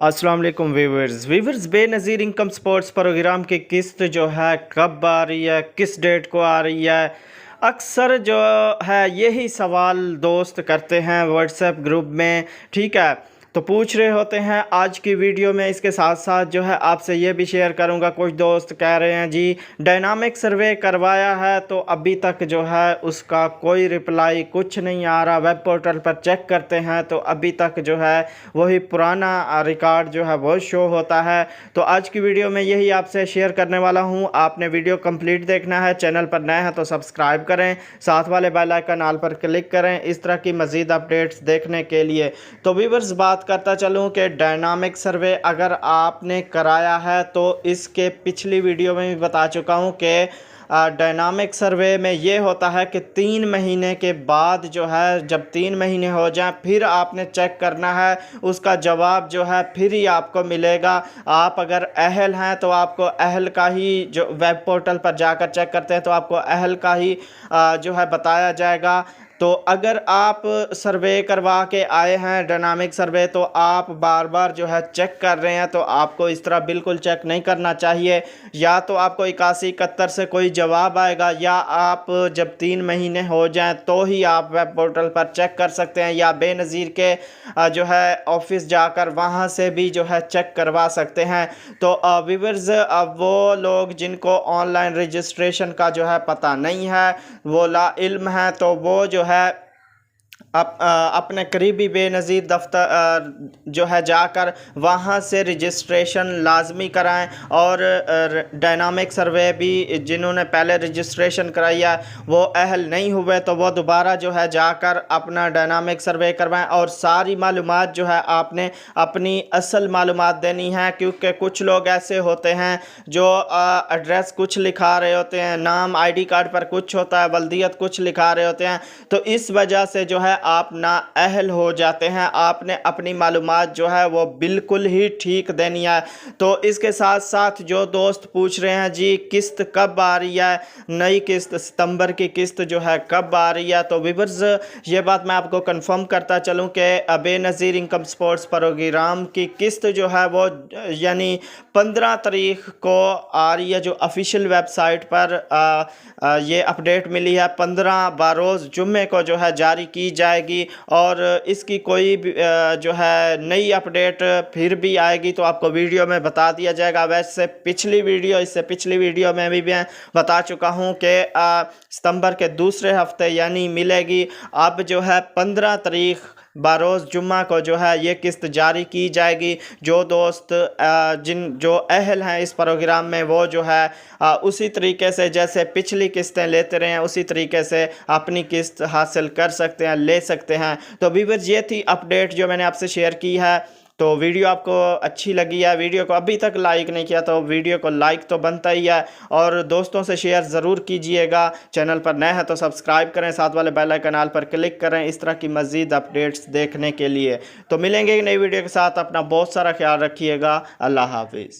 अस्सलाम वालेकुम viewers Benazir income support programme की किस्त जो है कब आ रही है, किस डेट को आ रही है। अक्सर जो है यही सवाल दोस्त करते हैं व्हाट्सएप ग्रुप में, ठीक है। तो पूछ रहे होते हैं आज की वीडियो में। इसके साथ साथ जो है आपसे ये भी शेयर करूंगा, कुछ दोस्त कह रहे हैं जी डायनामिक सर्वे करवाया है तो अभी तक जो है उसका कोई रिप्लाई कुछ नहीं आ रहा। वेब पोर्टल पर चेक करते हैं तो अभी तक जो है वही पुराना रिकॉर्ड जो है वो शो होता है। तो आज की वीडियो में यही आपसे शेयर करने वाला हूं। आपने वीडियो कंप्लीट देखना है, चैनल पर नए हैं तो सब्सक्राइब करें, साथ वाले बेल आइकन ऑल पर क्लिक करें इस तरह की मज़ीद अपडेट्स देखने के लिए। तो व्यूअर्स बात करता चलूं कि डायनामिक सर्वे अगर आपने कराया है तो इसके पिछली वीडियो में भी बता चुका हूं कि डायनामिक सर्वे में ये होता है कि 3 महीने के बाद जो है, जब 3 महीने हो जाएं फिर आपने चेक करना है, उसका जवाब जो है फिर ही आपको मिलेगा। आप अगर अहल हैं तो आपको अहल का ही, जो वेब पोर्टल पर जाकर चेक करते हैं तो आपको अहल का ही जो है बताया जाएगा। तो अगर आप सर्वे करवा के आए हैं डायनामिक सर्वे तो आप बार बार जो है चेक कर रहे हैं, तो आपको इस तरह बिल्कुल चेक नहीं करना चाहिए। या तो आपको 8171 से कोई जवाब आएगा, या आप जब 3 महीने हो जाएं तो ही आप वेब पोर्टल पर चेक कर सकते हैं, या बेनज़ीर के जो है ऑफिस जाकर वहां से भी जो है चेक करवा सकते हैं। तो व्यूअर्स, वो लोग जिनको ऑनलाइन रजिस्ट्रेशन का जो है पता नहीं है, वो ला इल्म है, तो वो जो है अपने करीबी बेनज़ीर दफ्तर जो है जाकर वहाँ से रजिस्ट्रेशन लाजमी कराएं। और डायनामिक सर्वे भी जिन्होंने पहले रजिस्ट्रेशन कराई है वो अहल नहीं हुए तो वो दोबारा जो है जाकर अपना डायनामिक सर्वे करवाएं। और सारी मालूमात जो है आपने अपनी असल मालूमात देनी है, क्योंकि कुछ लोग ऐसे होते हैं जो एड्रेस कुछ लिखा रहे होते हैं, नाम आईडी कार्ड पर कुछ होता है, बल्दियत कुछ लिखा रहे होते हैं। तो इस वजह से जो है आप ना अहल हो जाते हैं। आपने अपनी मालूमात जो है वो बिल्कुल ही ठीक देनी है। तो इसके साथ साथ जो दोस्त पूछ रहे हैं जी किस्त कब आ रही है, नई किस्त सितंबर की किस्त जो है कब आ रही है, तो व्यूअर्स ये बात मैं आपको कंफर्म करता चलूं कि बेनज़ीर इनकम स्पोर्ट्स प्रोग्राम की किस्त जो है वो यानी 15 तारीख को आ रही है। जो ऑफिशियल वेबसाइट पर ये अपडेट मिली है, 15 बरोज़ जुम्मे को जो है जारी की जाएगी। और इसकी कोई भी जो है नई अपडेट फिर भी आएगी तो आपको वीडियो में बता दिया जाएगा। वैसे इससे पिछली वीडियो में भी मैं बता चुका हूं कि सितंबर के दूसरे हफ्ते यानी मिलेगी। अब जो है 15 तारीख बरोज़ जुम्मा को जो है ये किस्त जारी की जाएगी। जो दोस्त जो अहल हैं इस प्रोग्राम में वो जो है उसी तरीके से जैसे पिछली किस्तें लेते रहे हैं उसी तरीके से अपनी किस्त हासिल कर सकते हैं, ले सकते हैं। तो व्यूअर्स ये थी अपडेट जो मैंने आपसे शेयर की है। तो वीडियो आपको अच्छी लगी है, वीडियो को अभी तक लाइक नहीं किया तो वीडियो को लाइक तो बनता ही है, और दोस्तों से शेयर ज़रूर कीजिएगा। चैनल पर नए हैं तो सब्सक्राइब करें, साथ वाले बेल आइकन ऑल पर क्लिक करें इस तरह की मज़ीद अपडेट्स देखने के लिए। तो मिलेंगे एक नई वीडियो के साथ, अपना बहुत सारा ख्याल रखिएगा। अल्लाह हाफिज़।